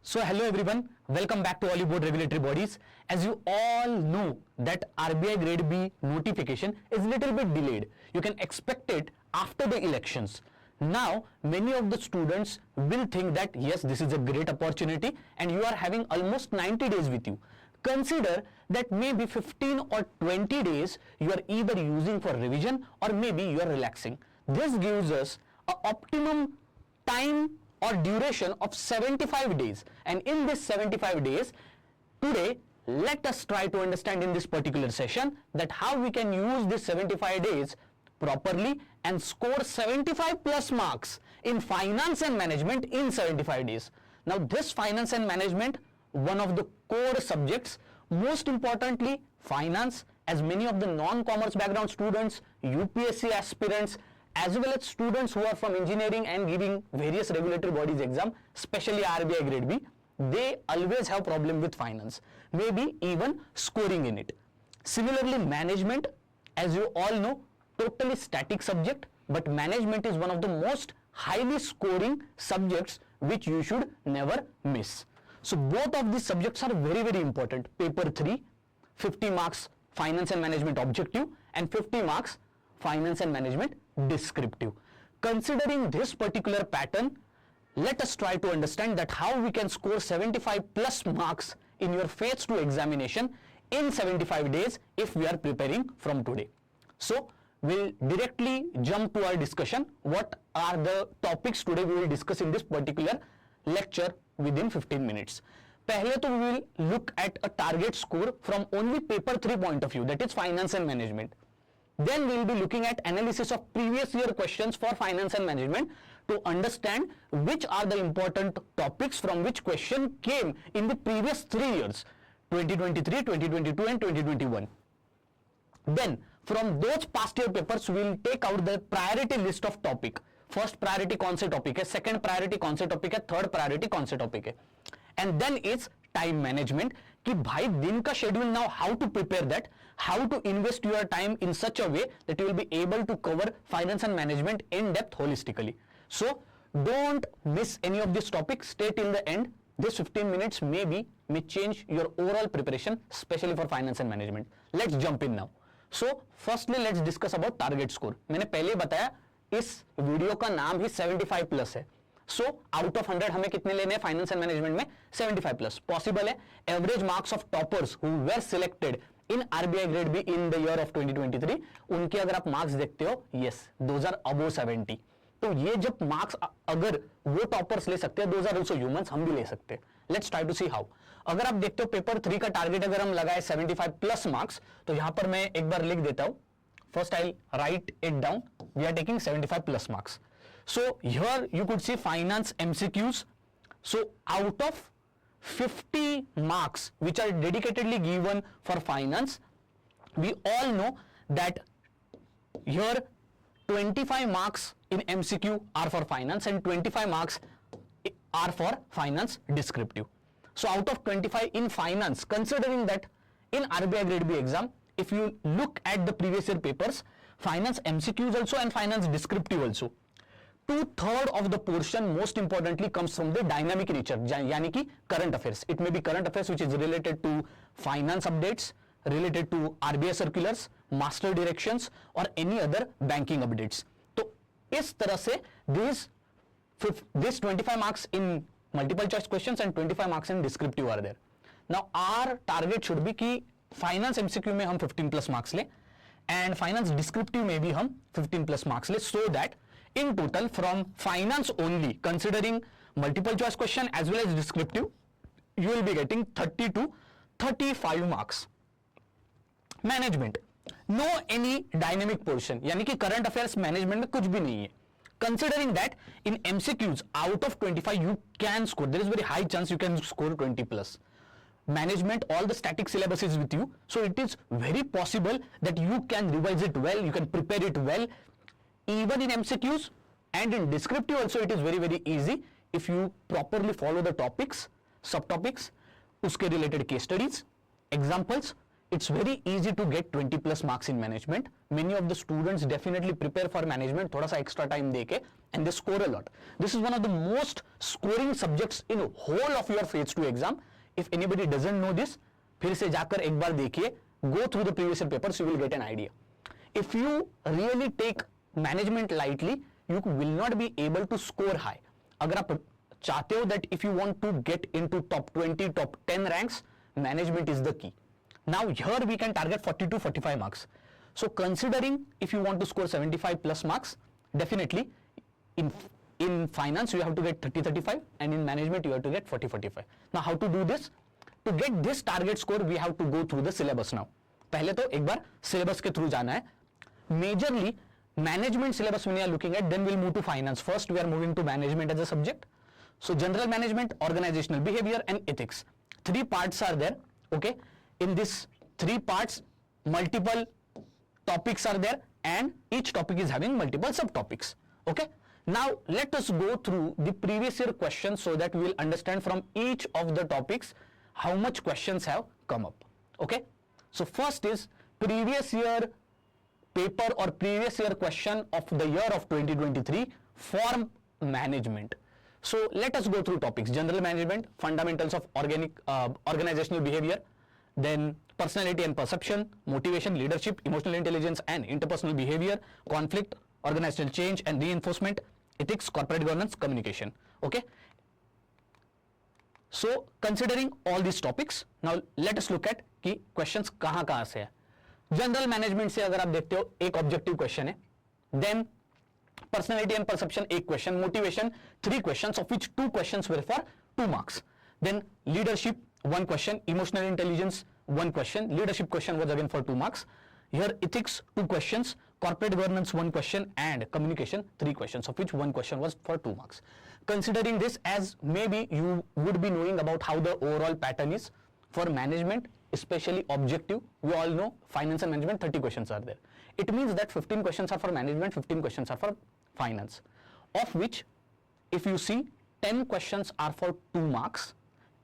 So hello everyone, welcome back to Oliveboard regulatory bodies. As you all know that RBI Grade B notification is little bit delayed. You can expect it after the elections. Now many of the students will think that yes, this is a great opportunity and you are having almost 90 days with you. Consider that maybe 15 or 20 days you are either using for revision or maybe you are relaxing. This gives us an optimum time or duration of 75 days, and in this 75 days today let us try to understand in this particular session that how we can use this 75 days properly and score 75 plus marks in finance and management in 75 days. Now this finance and management, one of the core subjects, most importantly finance, as many of the non-commerce background students, UPSC aspirants, as well as students who are from engineering and giving various regulatory bodies exam, especially RBI Grade B, they always have problem with finance, maybe even scoring in it. Similarly, management, as you all know, totally static subject, but management is one of the most highly scoring subjects which you should never miss. So both of these subjects are very, very important. Paper 3, 50 marks finance and management objective and 50 marks finance and management descriptive. Considering this particular pattern, let us try to understand that how we can score 75 plus marks in your phase 2 examination in 75 days if we are preparing from today. So we'll directly jump to our discussion. What are the topics today we will discuss in this particular lecture within 15 minutes. पहले तो we will look at a target score from only paper 3 point of view, that is finance and management. Then we will be looking at analysis of previous year questions for finance and management to understand which are the important topics from which question came in the previous 3 years, 2023, 2022 and 2021. Then from those past year papers we will take out the priority list of topic. First priority कौन से topic है, second priority कौन से topic है, third priority कौन से topic है. And then it's time management कि भाई दिन का schedule now, how to prepare that, how to invest your time in such a way that you will be able to cover finance and management in depth holistically. So don't miss any of these topics, stay till the end. This 15 minutes may change your overall preparation, especially for finance and management. Let's jump in now. So firstly let's discuss about target score. मैंने पहले बताया इस video का नाम ही 75 plus है. So out of 100 हमें कितने लेने हैं फाइनेंस एंड मैनेजमेंट में? 75 प्लस. पॉसिबल है. Average marks of toppers who were selected in RBI grade be in the year of 2023, उनके अगर आप मार्क्स देखते हो, यस, दोज आर अबोव 70. तो ये जब मार्क्स अगर वो टॉपर्स ले सकते हैं, दोज आर आल्सो ह्यूमंस, हम भी ले सकते हैं. Let's try to see how. अगर आप देखते हो पेपर 3 का टारगेट अगर हम लगाए 75 प्लस मार्क्स, तो यहां पर मैं एक बार लिख देता हूं. First I'll write it down. We are taking 75 plus marks. So here you could see finance MCQs. So out of 50 marks which are dedicatedly given for finance, we all know that here 25 marks in MCQ are for finance and 25 marks are for finance descriptive. So out of 25 in finance, considering that in RBI Grade B exam, if you look at the previous year papers, finance MCQs also and finance descriptive also, 2/3 of the portion most importantly comes from the dynamic nature, यानी कि current affairs. It may be current affairs which is related to finance updates, related to RBI circulars, master directions or any other banking updates. तो इस तरह से this 25 marks in multiple choice questions and 25 marks in descriptive are there. Now our target should be कि finance MCQ में हम 15 plus marks ले and finance descriptive में भी हम 15 प्लस मार्क्स ले, so that in total from finance only considering multiple choice question as well as descriptive you will be getting 30 to 35 marks. Management, no any dynamic portion, यानी कि current affairs management में कुछ भी नहीं है. Considering that in MCQs out of 25 you can score, there is very high chance you can score 20 plus. Management, all the static syllabus is with you, so it is very possible that you can revise it well, you can prepare it well. Even in MCQs and in descriptive also it is very, very easy if you properly follow the topics, subtopics, उसके related case studies, examples, it's very easy to get 20 plus marks in management. Many of the students definitely prepare for management, thoda sa extra time deke, and they score a lot. This is one of the most scoring subjects in whole of your phase 2 exam. If anybody doesn't know this, फिर से जाकर एक बार देखिए, go through the previous year papers, you will get an idea. If you really take management lightly, you will not be able to score high. अगर आप चाहते हो that if you want to get into top 20, top 10 ranks, management is the key. Now here we can target 40 to 45 marks. So considering if you want to score 75 plus marks, definitely in finance you have to get 30-35, and in management you have to get 40-45. Now how to do this? To get this target score, we have to go through the syllabus now. पहले तो एक बार syllabus के through जाना है. Majorly management syllabus when we are looking at, then we'll move to finance. First we are moving to management as a subject. So general management, organizational behavior and ethics. 3 parts are there. Okay. In this 3 parts, multiple topics are there, and each topic is having multiple subtopics. Okay. Now let us go through the previous year questions so that we will understand from each of the topics how much questions have come up. Okay. So first is previous year paper or previous year question of the year of 2023 for management. So let us go through topics: general management, fundamentals of organizational behavior, then personality and perception, motivation, leadership, emotional intelligence and interpersonal behavior, conflict, organizational change and reinforcement, ethics, corporate governance, communication. Okay. So considering all these topics, now let us look at कि questions कहाँ से है. General management से अगर आप देखते हो एक ऑब्जेक्टिव क्वेश्चन है, देन पर्सनैलिटी एंड परसेप्शन एक question, motivation 3 questions of which 2 questions were for 2 marks, then leadership 1 question, emotional intelligence 1 question, leadership question was again for 2 marks, here ethics 2 questions, corporate governance 1 question and communication 3 questions of which 1 question was for 2 marks. Considering this, as maybe you would be knowing about how the overall pattern is for management, especially objective, we all know finance and management 30 questions are there. It means that 15 questions are for management, 15 questions are for finance, of which if you see 10 questions are for 2 marks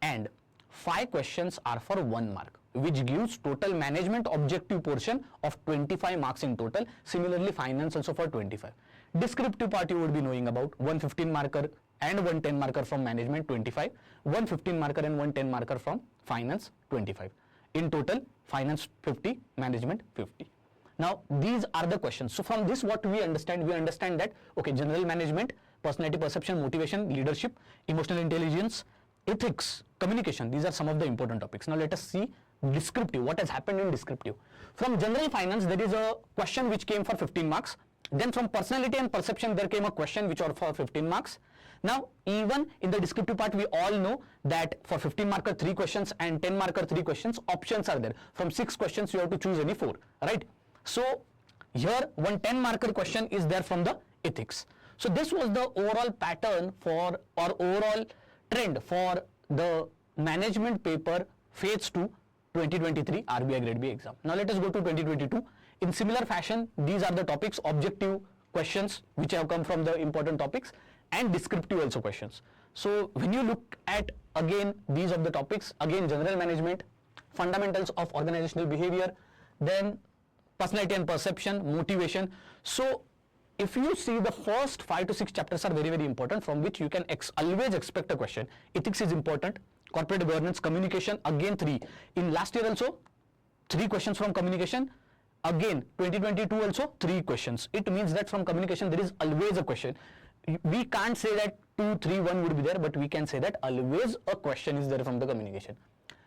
and 5 questions are for 1 mark, which gives total management objective portion of 25 marks in total. Similarly finance also for 25. Descriptive part you would be knowing about, 1 15 marker and 1 10 marker from management 25, 1 15 marker and 1 10 marker from finance 25. In total, finance 50, management 50. Now, these are the questions. So, from this what we understand that, okay, general management, personality, perception, motivation, leadership, emotional intelligence, ethics, communication, these are some of the important topics. Now, let us see descriptive, what has happened in descriptive. From general finance, there is a question which came for 15 marks. Then from personality and perception, there came a question which was for 15 marks. Now, even in the descriptive part, we all know that for 15 marker 3 questions and 10 marker 3 questions, options are there. From 6 questions, you have to choose any 4, right? So, here one 10 marker question is there from the ethics. So, this was the overall pattern for or overall trend for the management paper phase 2 2023 RBI Grade B exam. Now, let us go to 2022. In similar fashion, these are the topics, objective questions which have come from the important topics and descriptive also questions. So, when you look at again these of the topics, again general management, fundamentals of organizational behavior, then personality and perception, motivation. So, if you see the first 5 to 6 chapters are very, very important, from which you can always expect a question. Ethics is important, corporate governance, communication, again 3. In last year also 3 questions from communication. Again 2022 also 3 questions. It means that from communication there is always a question. We can't say that 2, 3, 1 would be there, but we can say that always a question is there from the communication.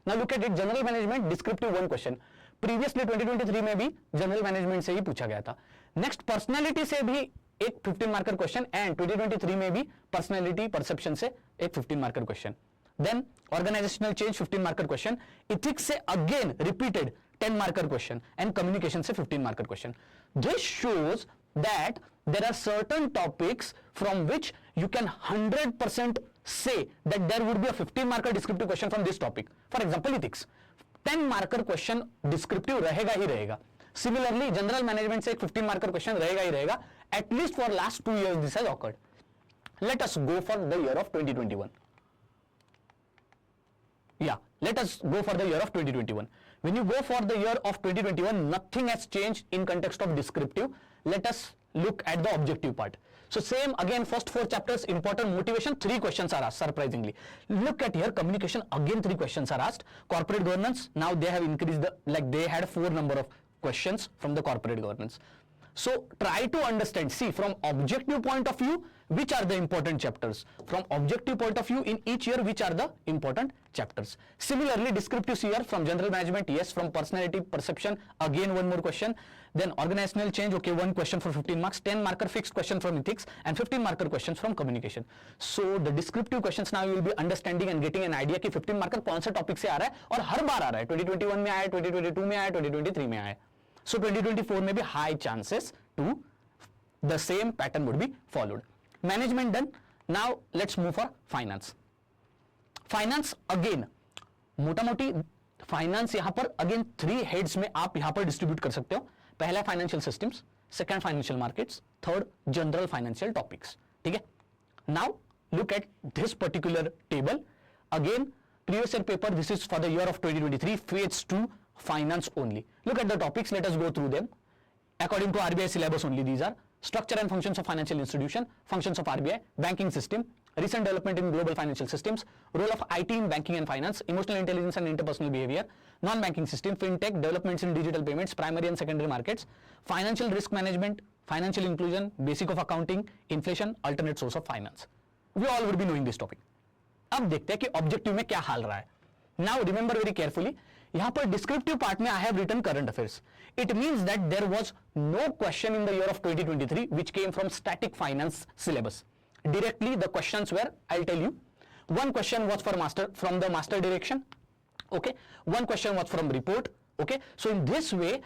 Now look at it, general management, descriptive 1 question. Previously 2023 में भी general management से ही पूछा गया था. Next personality से भी एक 15 marker question and 2023 में भी पर्सनैलिटी परसेप्शन से एक 15 marker question. Then organisational change 15 marker question. Ethics से again repeated 10 marker question and communication से 15 marker question. This shows that there are certain topics from which you can 100% say that there would be a 15 marker descriptive question from this topic. For example, ethics 10 marker question descriptive रहेगा ही रहेगा. Similarly, general management से एक 15 marker question रहेगा ही रहेगा. At least for last 2 years this has occurred. Let us go for the year of 2021. Yeah, let us go for the year of 2021. When you go for the year of 2021, nothing has changed in context of descriptive. Let us look at the objective part. So same again, first 4 chapters, important motivation, 3 questions are asked, surprisingly. Look at here, communication, again 3 questions are asked. Corporate governance, now they have increased the, like they had 4 number of questions from the corporate governance. So try to understand, see from objective point of view, which are the important chapters. From objective point of view in each year, which are the important chapters. Similarly, descriptive year from general management, yes, from personality, perception, again 1 more question. Then organizational change, okay, 1 question for 15 marks, 10 marker fixed question from ethics and 15 marker questions from communication. So the descriptive questions now you will be understanding and getting an idea कि 15 marker कौन से topic से आ रहा है और हर बार आ रहा है, 2021 में आया, 2022 में आया, 2023 में आया. So 2024 may be high chances to the same pattern would be followed. Management done. Now let's move for finance. Finance again, मोटा मोटी finance यहाँ पर again 3 heads में आप यहाँ पर distribute कर सकते हो. पहला financial systems, second financial markets, third general financial topics. ठीक है? Now look at this particular table. Again, previous year paper. This is for the year of 2023. Phase 2. Finance only. Look at the topics, let us go through them. According to RBI syllabus only, these are structure and functions of financial institution, functions of RBI, banking system, recent development in global financial systems, role of IT in banking and finance, emotional intelligence and interpersonal behavior, non-banking system, fintech, developments in digital payments, primary and secondary markets, financial risk management, financial inclusion, basic of accounting, inflation, alternate source of finance. We all would be knowing this topic. अब देखते हैं कि objective में क्या हाल रहा है. Now remember very carefully, यहाँ पर descriptive part में I have written current affairs. It means that there was no question in the year of 2023 which came from static finance syllabus. Directly the questions were, I'll tell you, 1 question was from the master direction, okay, 1 question was from report, okay. So in this way,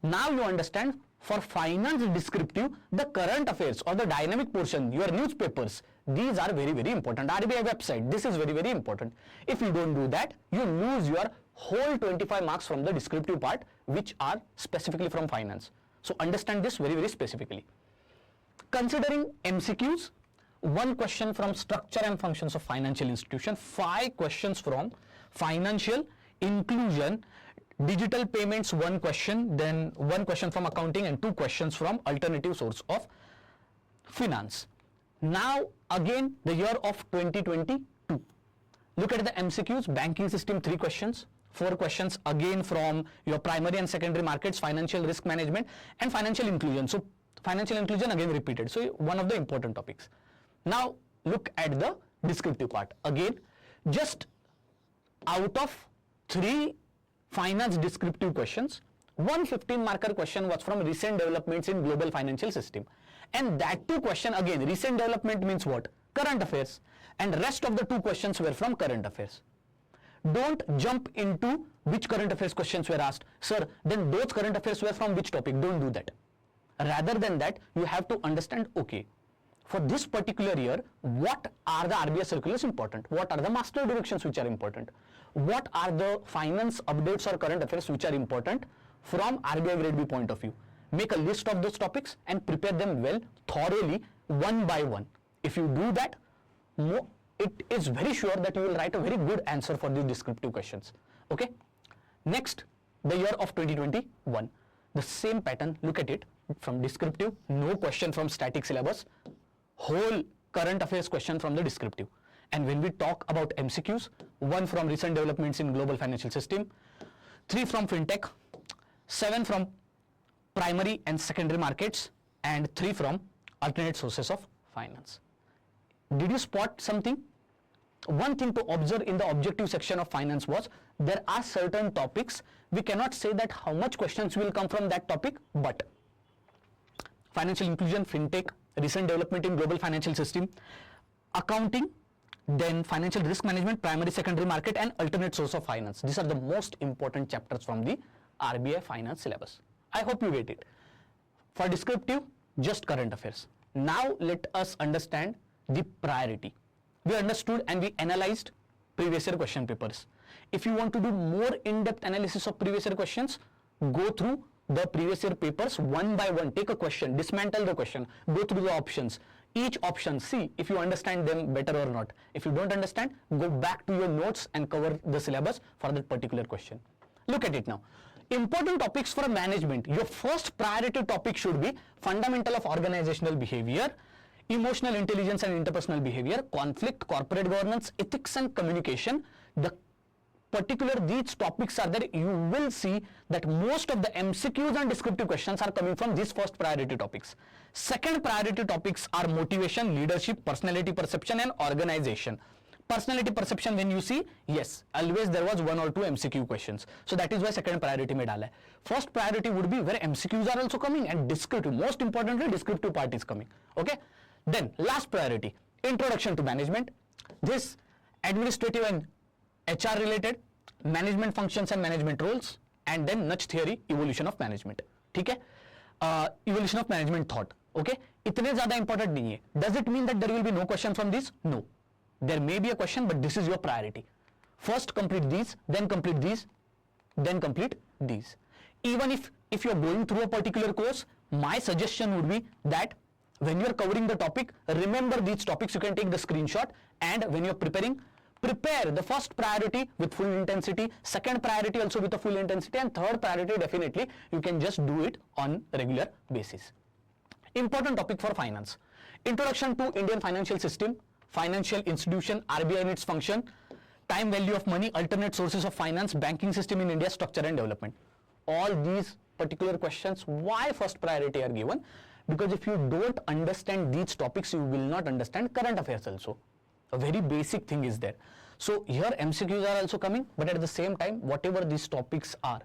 now you understand for finance descriptive, the current affairs or the dynamic portion, your newspapers, these are very, very important. RBI website, this is very, very important. If you don't do that, you lose your whole 25 marks from the descriptive part, which are specifically from finance. So understand this very, very specifically. Considering MCQs, 1 question from structure and functions of financial institution, 5 questions from financial inclusion, digital payments 1 question, then 1 question from accounting and 2 questions from alternative source of finance. Now again the year of 2022. Look at the MCQs, banking system 3 questions, 4 questions again from your primary and secondary markets, financial risk management and financial inclusion. So financial inclusion again repeated. So one of the important topics. Now look at the descriptive part. Again, just out of 3 finance descriptive questions, 1 15 marker question was from recent developments in global financial system. And that 2 question again, recent development means what? Current affairs. And rest of the 2 questions were from current affairs. Don't jump into which current affairs questions were asked. Sir, then those current affairs were from which topic? Don't do that. Rather than that, you have to understand, okay, for this particular year, what are the RBI circulars important? What are the master directions which are important? What are the finance updates or current affairs which are important from RBI Grade B point of view? Make a list of those topics and prepare them well, thoroughly, one by one. If you do that, it is very sure that you will write a very good answer for these descriptive questions. Okay. Next, the year of 2021. The same pattern, look at it, from descriptive, no question from static syllabus, whole current affairs question from the descriptive. And when we talk about MCQs, 1 from recent developments in global financial system, 3 from fintech, 7 from primary and secondary markets, and 3 from alternate sources of finance. Did you spot something? One thing to observe in the objective section of finance was, there are certain topics, we cannot say that how much questions will come from that topic, but financial inclusion, fintech, recent development in global financial system, accounting, then financial risk management, primary, secondary market and alternate source of finance. These are the most important chapters from the RBI finance syllabus. I hope you get it. For descriptive, just current affairs. Now let us understand the priority. We understood and we analyzed previous year question papers. If you want to do more in-depth analysis of previous year questions, go through the previous year papers one by one. Take a question, dismantle the question, go through the options. Each option, see if you understand them better or not. If you don't understand, go back to your notes and cover the syllabus for that particular question. Look at it now. Important topics for management. Your first priority topic should be fundamental of organizational behavior, emotional intelligence and interpersonal behavior, conflict, corporate governance, ethics and communication. The particular these topics are there, you will see that most of the MCQs and descriptive questions are coming from these first priority topics. Second priority topics are motivation, leadership, personality perception and organization. Personality perception, when you see, yes, always there was 1 or 2 MCQ questions. So that is why second priority mein dala hai. First priority would be where MCQs are also coming and descriptive, most importantly descriptive part is coming. Okay. Then last priority, introduction to management. This administrative and HR related, management functions and management roles, and then nudge theory, evolution of management. ठीक है? Evolution of management thought. Okay? इतने ज़्यादा important नहीं है. Does it mean that there will be no question from this? No. There may be a question, but this is your priority. First complete these, then complete these, then complete these. Even if you are going through a particular course, my suggestion would be that when you are covering the topic, remember these topics. You can take the screenshot, and when you are preparing, prepare the first priority with full intensity, second priority also with a full intensity, and third priority definitely you can just do it on regular basis. Important topic for finance. Introduction to Indian financial system, financial institution, RBI and its function, time value of money, alternate sources of finance, banking system in India, structure and development. All these particular questions, why first priority are given? Because if you don't understand these topics, you will not understand current affairs also. A very basic thing is there. So here MCQs are also coming, but at the same time, whatever these topics are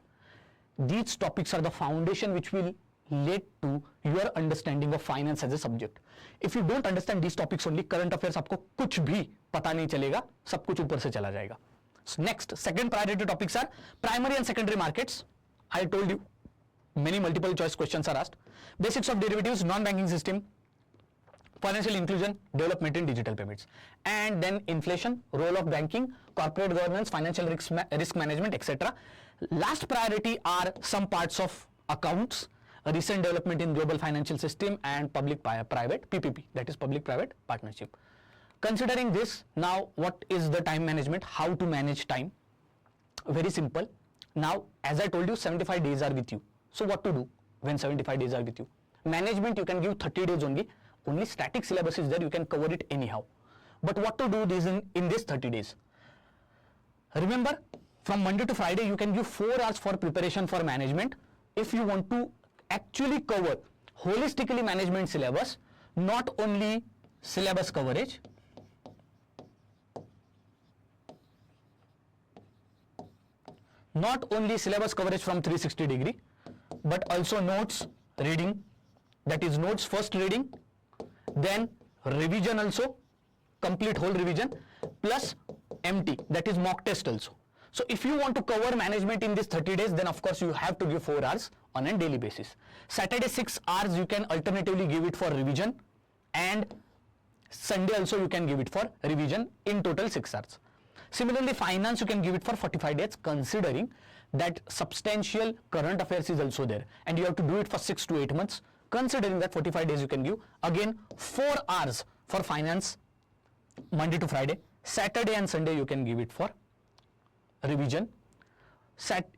the foundation which will lead to your understanding of finance as a subject. If you don't understand these topics only, current affairs आपको कुछ भी पता नहीं चलेगा, सब कुछ ऊपर से चला जाएगा. So next, second priority topics are primary and secondary markets. I told you many multiple choice questions are asked. Basics of derivatives, non-banking system, financial inclusion, development in digital payments, and then inflation, role of banking, corporate governance, financial risk management, etc. Last priority are some parts of accounts, a recent development in global financial system, and public-private PPP, that is public-private partnership. Considering this, now what is the time management? How to manage time? Very simple. Now, as I told you, 75 days are with you. So what to do when 75 days are with you? Management you can give 30 days only. Only static syllabus is there, you can cover it anyhow. But what to do this in this 30 days? Remember, from Monday to Friday, you can give 4 hours for preparation for management. If you want to actually cover holistically management syllabus, not only syllabus coverage, from 360 degree, but also notes reading, that is notes first reading, then revision also, complete whole revision, plus MT, that is mock test also. So if you want to cover management in this 30 days, then of course you have to give 4 hours on a daily basis. Saturday 6 hours you can alternatively give it for revision, and Sunday also you can give it for revision, in total 6 hours. Similarly, finance you can give it for 45 days, considering that substantial current affairs is also there, and you have to do it for 6 to 8 months. Considering that 45 days you can give, again 4 hours for finance Monday to Friday. Saturday and Sunday you can give it for revision.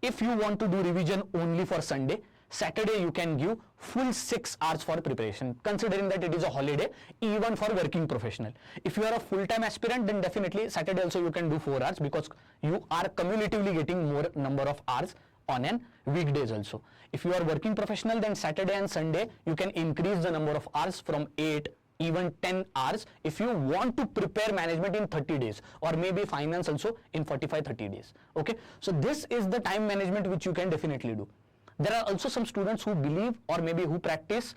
If you want to do revision only for Sunday, Saturday you can give full 6 hours for preparation, considering that it is a holiday even for working professional. If you are a full-time aspirant, then definitely Saturday also you can do 4 hours, because you are cumulatively getting more number of hours on an weekdays also. If you are working professional, then Saturday and Sunday you can increase the number of hours from 8, even 10 hours if you want to prepare management in 30 days, or maybe finance also in 45-30 days. Okay, so this is the time management which you can definitely do. There are also some students who believe, or maybe who practice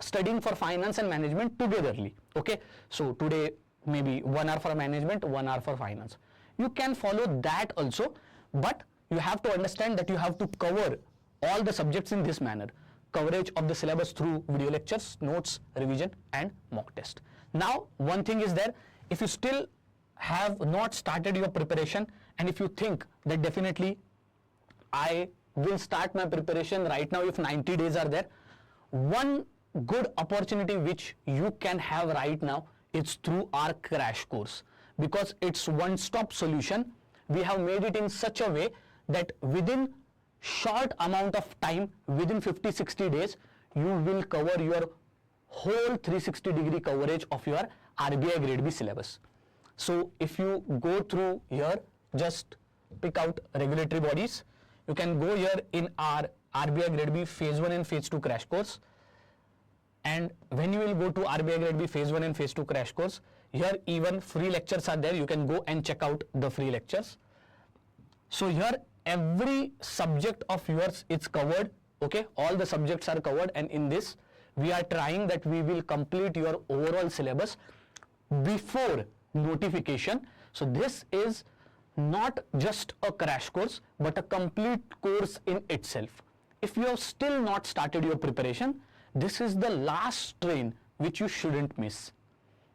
studying for finance and management togetherly. Okay, so today maybe 1 hour for management, 1 hour for finance. You can follow that also, but you have to understand that you have to cover all the subjects in this manner. Coverage of the syllabus through video lectures, notes, revision and mock test. Now one thing is there, if you still have not started your preparation, and if you think that definitely I will start my preparation right now if 90 days are there, one good opportunity which you can have right now is through our crash course, because it's one-stop solution. We have made it in such a way that within short amount of time, within 50-60 days, you will cover your whole 360-degree coverage of your RBI Grade B syllabus. So if you go through here, just pick out regulatory bodies. You can go here in our RBI Grade B Phase 1 and Phase 2 crash course. And when you will go to RBI Grade B Phase 1 and Phase 2 crash course, here even free lectures are there. You can go and check out the free lectures. So here every subject of yours is covered, okay? All the subjects are covered, and in this we are trying that we will complete your overall syllabus before notification. So this is not just a crash course but a complete course in itself. If you have still not started your preparation, this is the last train which you shouldn't miss.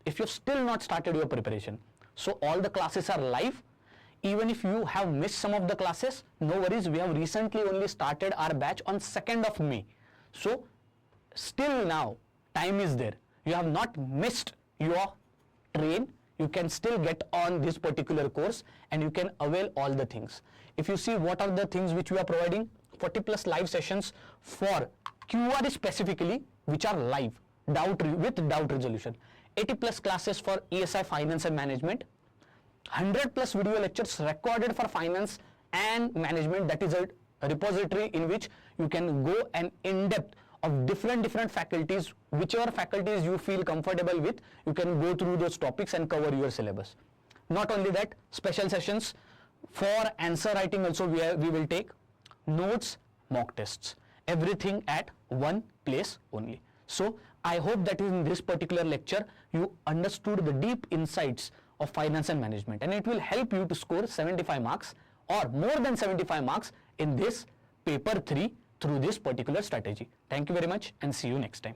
If you've still not started your preparation, so all the classes are live. Even if you have missed some of the classes, no worries, we have recently only started our batch on 2nd of May. So still now time is there. You have not missed your train. You can still get on this particular course and you can avail all the things. If you see what are the things which we are providing, 40 plus live sessions for QR specifically, which are live with doubt resolution, 80 plus classes for ESI finance and management, 100 plus video lectures recorded for finance and management. That is a repository in which you can go and in depth of different faculties, whichever faculties you feel comfortable with, you can go through those topics and cover your syllabus. Not only that, special sessions for answer writing also we will take, notes, mock tests, everything at one place only. So I hope that in this particular lecture you understood the deep insights of finance and management, and it will help you to score 75 marks or more than 75 marks in this paper 3 through this particular strategy. Thank you very much and see you next time.